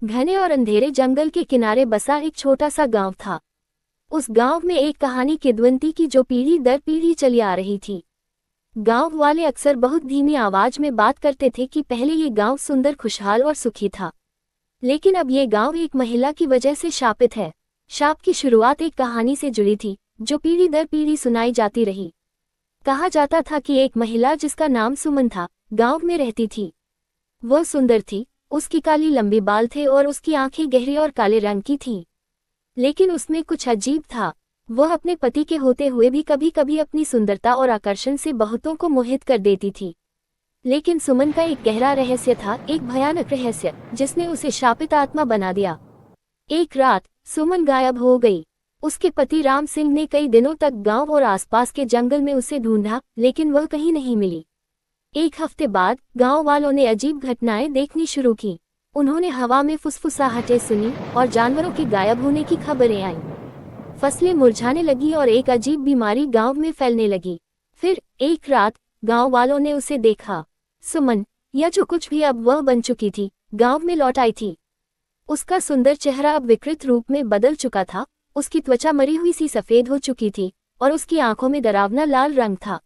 घने और अंधेरे जंगल के किनारे बसा एक छोटा सा गांव था। उस गांव में एक कहानी किद्वंती की जो पीढ़ी दर पीढ़ी चली आ रही थी। गांव वाले अक्सर बहुत धीमी आवाज में बात करते थे कि पहले ये गांव सुंदर, खुशहाल और सुखी था, लेकिन अब ये गांव एक महिला की वजह से शापित है। शाप की शुरुआत एक कहानी से जुड़ी थी जो पीढ़ी दर पीढ़ी सुनाई जाती रही। कहा जाता था कि एक महिला जिसका नाम सुमन था, गांव में रहती थी। वह सुंदर थी, उसकी काली लंबी बाल थे और उसकी आंखें गहरी और काले रंग की थीं। लेकिन उसमें कुछ अजीब था। वह अपने पति के होते हुए भी कभी कभी अपनी सुंदरता और आकर्षण से बहुतों को मोहित कर देती थी। लेकिन सुमन का एक गहरा रहस्य था, एक भयानक रहस्य जिसने उसे शापित आत्मा बना दिया। एक रात सुमन गायब हो गई। उसके पति राम सिंह ने कई दिनों तक गांव और आसपास के जंगल में उसे ढूंढा, लेकिन वह कहीं नहीं मिली। एक हफ्ते बाद गांव वालों ने अजीब घटनाएं देखनी शुरू की। उन्होंने हवा में फुसफुसाहटें सुनी और जानवरों के गायब होने की खबरें आईं। फसलें मुरझाने लगी और एक अजीब बीमारी गांव में फैलने लगी। फिर एक रात गांव वालों ने उसे देखा। सुमन, या जो कुछ भी अब वह बन चुकी थी, गांव में लौट आई थी। उसका सुंदर चेहरा अब विकृत रूप में बदल चुका था। उसकी त्वचा मरी हुई सी सफेद हो चुकी थी और उसकी आंखों में डरावना लाल रंग था।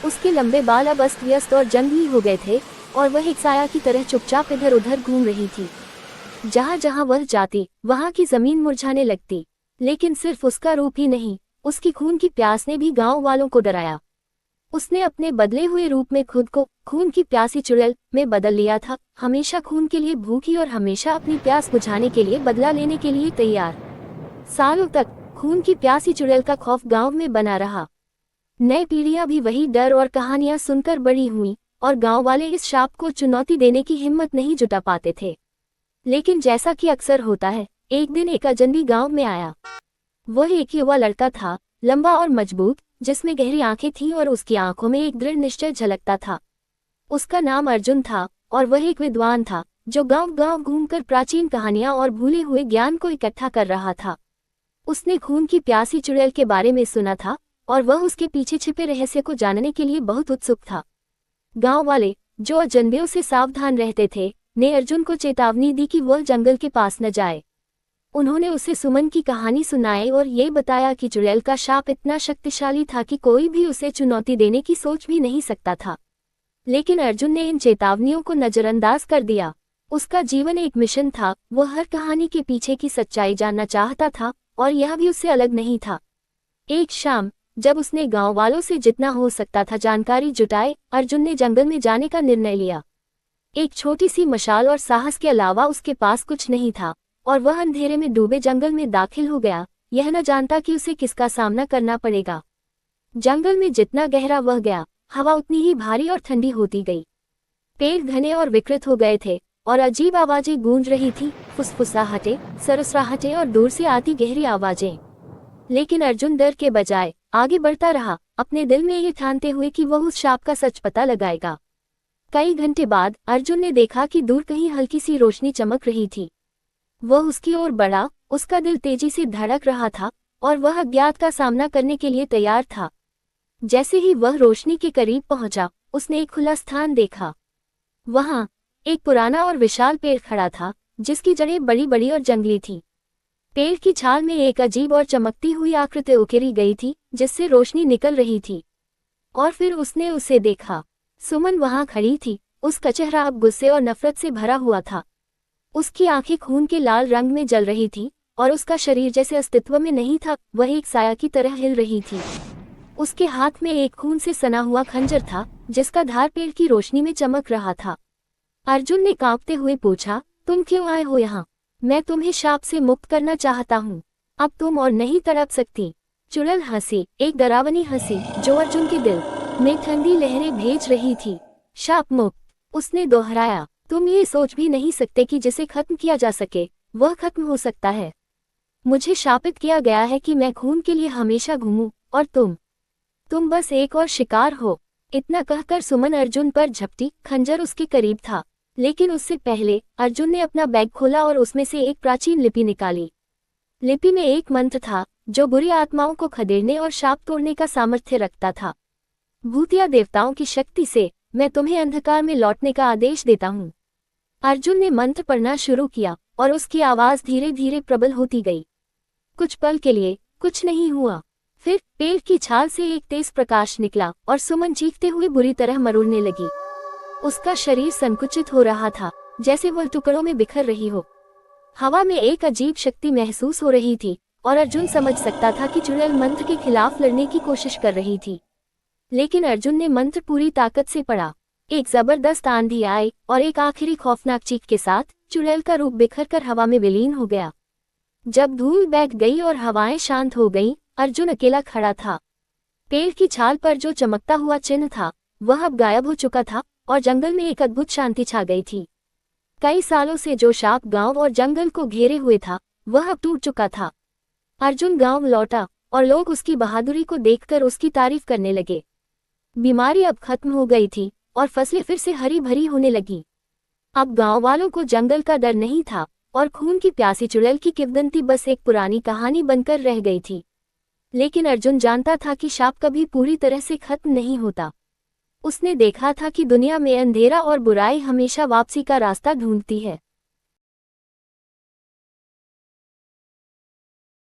उसके लंबे बाल अब अस्त व्यस्त और जंगली हो गए थे और वह एक साया की तरह चुपचाप इधर उधर घूम रही थी। जहां जहां वह जाती वहां की जमीन मुरझाने लगती। लेकिन सिर्फ उसका रूप ही नहीं, उसकी खून की प्यास ने भी गांव वालों को डराया। उसने अपने बदले हुए रूप में खुद को खून की प्यासी चुड़ैल में बदल लिया था, हमेशा खून के लिए भूखी और हमेशा अपनी प्यास बुझाने के लिए बदला लेने के लिए तैयार। सालों तक खून की प्यासी चुड़ैल का खौफ गांव में बना रहा। नई पीढ़ियां भी वही डर और कहानियां सुनकर बड़ी हुईं और गांव वाले इस शाप को चुनौती देने की हिम्मत नहीं जुटा पाते थे। लेकिन जैसा कि अक्सर होता है, एक दिन एक अजनबी गांव में आया। वह एक युवा लड़का था, लंबा और मजबूत, जिसमें गहरी आंखें थीं और उसकी आंखों में एक दृढ़ निश्चय झलकता था। उसका नाम अर्जुन था और वह एक विद्वान था जो गांव गांव घूमकर प्राचीन कहानियां और भूले हुए ज्ञान को इकट्ठा कर रहा था। उसने खून की प्यासी चुड़ैल के बारे में सुना था और वह उसके पीछे छिपे रहस्य को जानने के लिए बहुत उत्सुक था। गांव वाले, जो अजनबियों से सावधान रहते थे, ने अर्जुन को चेतावनी दी कि वह जंगल के पास न जाए। उन्होंने उसे सुमन की कहानी सुनाई और ये बताया कि चुड़ैल का शाप इतना शक्तिशाली था कि कोई भी उसे चुनौती देने की सोच भी नहीं सकता था। लेकिन अर्जुन ने इन चेतावनियों को नजरअंदाज कर दिया। उसका जीवन एक मिशन था, वह हर कहानी के पीछे की सच्चाई जानना चाहता था और यह भी उससे अलग नहीं था। एक शाम जब उसने गांव वालों से जितना हो सकता था जानकारी जुटाई, अर्जुन ने जंगल में जाने का निर्णय लिया। एक छोटी सी मशाल और साहस के अलावा उसके पास कुछ नहीं था और वह अंधेरे में डूबे जंगल में दाखिल हो गया, यह न जानता कि उसे किसका सामना करना पड़ेगा। जंगल में जितना गहरा वह गया, हवा उतनी ही भारी और ठंडी होती गई। पेड़ घने और विकृत हो गए थे और अजीब आवाजें गूंज रही थीं, फुसफुसाहटें, सरसराहटें और दूर से आती गहरी आवाजें। लेकिन अर्जुन डर के बजाय आगे बढ़ता रहा, अपने दिल में ये ठानते हुए कि वह उस शाप का सच पता लगाएगा। कई घंटे बाद अर्जुन ने देखा कि दूर कहीं हल्की सी रोशनी चमक रही थी। वह उसकी ओर बढ़ा, उसका दिल तेजी से धड़क रहा था और वह अज्ञात का सामना करने के लिए तैयार था। जैसे ही वह रोशनी के करीब पहुंचा, उसने एक खुला स्थान देखा। वहां एक पुराना और विशाल पेड़ खड़ा था, जिसकी जड़ें बड़ी बड़ी और जंगली थीं। पेड़ की छाल में एक अजीब और चमकती हुई आकृति उकेरी गई थी, जिससे रोशनी निकल रही थी। और फिर उसने उसे देखा। सुमन वहां खड़ी थी, उसका चेहरा अब गुस्से और नफरत से भरा हुआ था। उसकी आंखें खून के लाल रंग में जल रही थी और उसका शरीर जैसे अस्तित्व में नहीं था, वह एक साया की तरह हिल रही थी। उसके हाथ में एक खून से सना हुआ खंजर था, जिसका धार पेड़ की रोशनी में चमक रहा था। अर्जुन ने कांपते हुए पूछा, तुम क्यों आए हो यहाँ? मैं तुम्हें शाप से मुक्त करना चाहता हूँ, अब तुम और नहीं तड़प सकती। चुड़ैल हंसी, एक डरावनी हंसी जो अर्जुन के दिल में ठंडी लहरें भेज रही थी। शाप मुक्त, उसने दोहराया। तुम ये सोच भी नहीं सकते कि जिसे खत्म किया जा सके वह खत्म हो सकता है। मुझे शापित किया गया है कि मैं खून के लिए हमेशा घूमूं और तुम बस एक और शिकार हो। इतना कहकर सुमन अर्जुन पर झपटी। खंजर उसके करीब था, लेकिन उससे पहले अर्जुन ने अपना बैग खोला और उसमें से एक प्राचीन लिपि निकाली। लिपि में एक मंत्र था जो बुरी आत्माओं को खदेड़ने और शाप तोड़ने का सामर्थ्य रखता था। भूतिया देवताओं की शक्ति से मैं तुम्हें अंधकार में लौटने का आदेश देता हूँ। अर्जुन ने मंत्र पढ़ना शुरू किया और उसकी आवाज धीरे धीरे प्रबल होती गई। कुछ पल के लिए कुछ नहीं हुआ, फिर पेड़ की छाल से एक तेज प्रकाश निकला और सुमन चीखते हुए बुरी तरह मरोड़ने लगी। उसका शरीर संकुचित हो रहा था, जैसे वह टुकड़ों में बिखर रही हो। हवा में एक अजीब शक्ति महसूस हो रही थी और अर्जुन समझ सकता था कि चुड़ैल मंत्र के खिलाफ लड़ने की कोशिश कर रही थी। लेकिन अर्जुन ने मंत्र पूरी ताकत से पढ़ा। एक जबरदस्त आंधी आई और एक आखिरी खौफनाक चीख के साथ चुड़ैल का रूप बिखर कर हवा में विलीन हो गया। जब धूल बैठ गई और हवाएं शांत हो गईं, अर्जुन अकेला खड़ा था। पेड़ की छाल पर जो चमकता हुआ चिन्ह था वह अब गायब हो चुका था और जंगल में एक अद्भुत शांति छा गई थी। कई सालों से जो शाप गांव और जंगल को घेरे हुए था वह अब टूट चुका था। अर्जुन गांव लौटा और लोग उसकी बहादुरी को देखकर उसकी तारीफ करने लगे। बीमारी अब खत्म हो गई थी और फसलें फिर से हरी भरी होने लगी। अब गांव वालों को जंगल का डर नहीं था और खून की प्यासी चुड़ैल की किंवदंती बस एक पुरानी कहानी बनकर रह गई थी। लेकिन अर्जुन जानता था कि शाप कभी पूरी तरह से खत्म नहीं होता। उसने देखा था कि दुनिया में अंधेरा और बुराई हमेशा वापसी का रास्ता ढूंढती है।